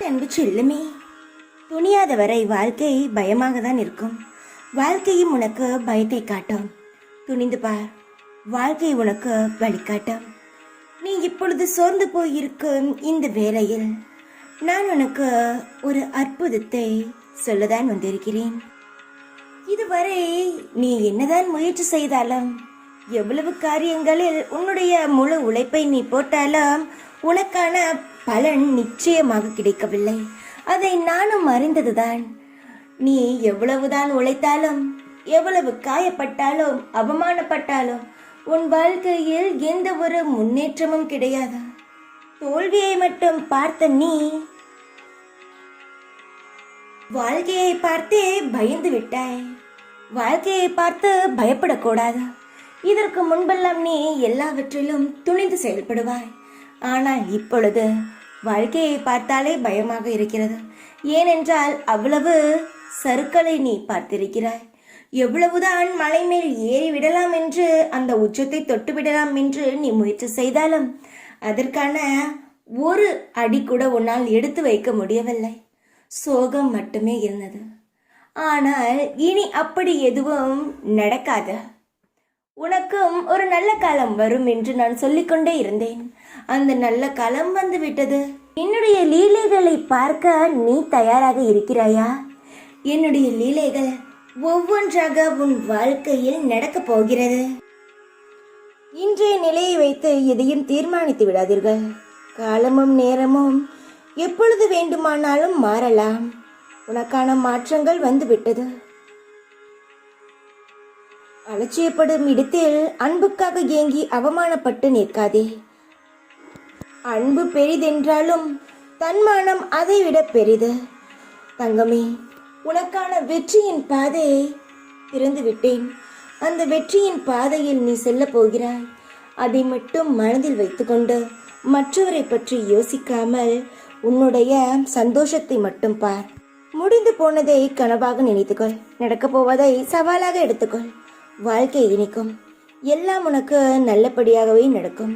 அன்பு செல்லுமே, துணியாத வரை வாழ்க்கை பயமாக தான் இருக்கும். வாழ்க்கையும் உனக்கு பயத்தை காட்டும். துணிந்து பார், வாழ்க்கை உனக்கு வழிகாட்டும். நீ இப்பொழுது சோர்ந்து போயிருக்கும் இந்த வேளையில் நான் உனக்கு ஒரு அற்புதத்தை சொல்லதான் வந்திருக்கிறேன். இதுவரை நீ என்னதான் முயற்சி செய்தாலும், எவ்வளவு காரியங்களில் உன்னுடைய முழு உழைப்பை நீ போட்டாலும் உனக்கான பலன் நிச்சயமாக கிடைக்கவில்லை. அதை நானும் அறிந்ததுதான். நீ எவ்வளவுதான் உழைத்தாலும், எவ்வளவு காயப்பட்டாலும், அவமானப்பட்டாலும் உன் வாழ்க்கையில் எந்த ஒரு முன்னேற்றமும் கிடையாது. தோல்வியை மட்டும் பார்த்த நீ வாழ்க்கையை பார்த்தே பயந்து விட்டாய். வாழ்க்கையை பார்த்து பயப்படக்கூடாது. இதற்கு முன்பெல்லாம் நீ எல்லாவற்றிலும் துணிந்து செயல்படுவாய். ஆனால் இப்பொழுது வாழ்க்கையை பார்த்தாலே பயமாக இருக்கிறது. ஏனென்றால் அவ்வளவு சறுக்களை நீ பார்த்திருக்கிறாய். எவ்வளவுதான் மலை மேல் ஏறி விடலாம் என்று, அந்த உச்சத்தை தொட்டு விடலாம் என்று நீ முயற்சி செய்தாலும் அதற்கான ஒரு அடி கூட உன்னால் எடுத்து வைக்க முடியவில்லை. சோகம் மட்டுமே இருந்தது. ஆனால் இனி அப்படி எதுவும் நடக்காது. உனக்கும் ஒரு நல்ல காலம் வரும் என்று நான் சொல்லிக்கொண்டே இருந்தேன். அந்த நல்ல காலம் வந்து விட்டது. என்னுடைய லீலைகளை பார்க்க நீ தயாராக இருக்கிறாயா? என்னுடைய லீலைகள் ஒவ்வொன்றாக உன் வாழ்க்கையில் நடக்கப் போகிறது. இன்றைய நிலையை வைத்து எதையும் தீர்மானித்து விடாதீர்கள். காலமும் நேரமும் எப்பொழுது வேண்டுமானாலும் மாறலாம். உனக்கான மாற்றங்கள் வந்துவிட்டது. அலட்சியப்படும் இடத்தில் அன்புக்காக ஏங்கி அவமானப்பட்டு நிற்காதே. அன்பு பெரிதென்றாலும் தன்மானம் அதைவிட பெரிது. தங்கமே, உனக்கான வெற்றியின் பாதையை திறந்து விட்டேன். அந்த வெற்றியின் பாதையில் நீ செல்ல போகிறாய். அதை மட்டும் மனதில் வைத்துக்கொண்டு மற்றவரை பற்றி யோசிக்காமல் உன்னுடைய சந்தோஷத்தை மட்டும் பார். முடிந்து போனதை கனவாக நினைத்துக்கொள். நடக்கப் போவதை சவாலாக எடுத்துக்கொள். வாழ்க்கை இனிக்கும். எல்லாம் உனக்கு நல்லபடியாகவே நடக்கும்.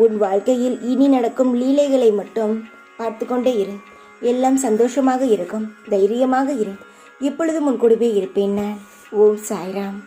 உன் வாழ்க்கையில் இனி நடக்கும் லீலைகளை மட்டும் பார்த்து கொண்டே இரு. எல்லாம் சந்தோஷமாக இருக்கும். தைரியமாக இரு. எப்பொழுதும் உன் கூடவே இருப்பேன் நான். ஓம் சாய்ராம்.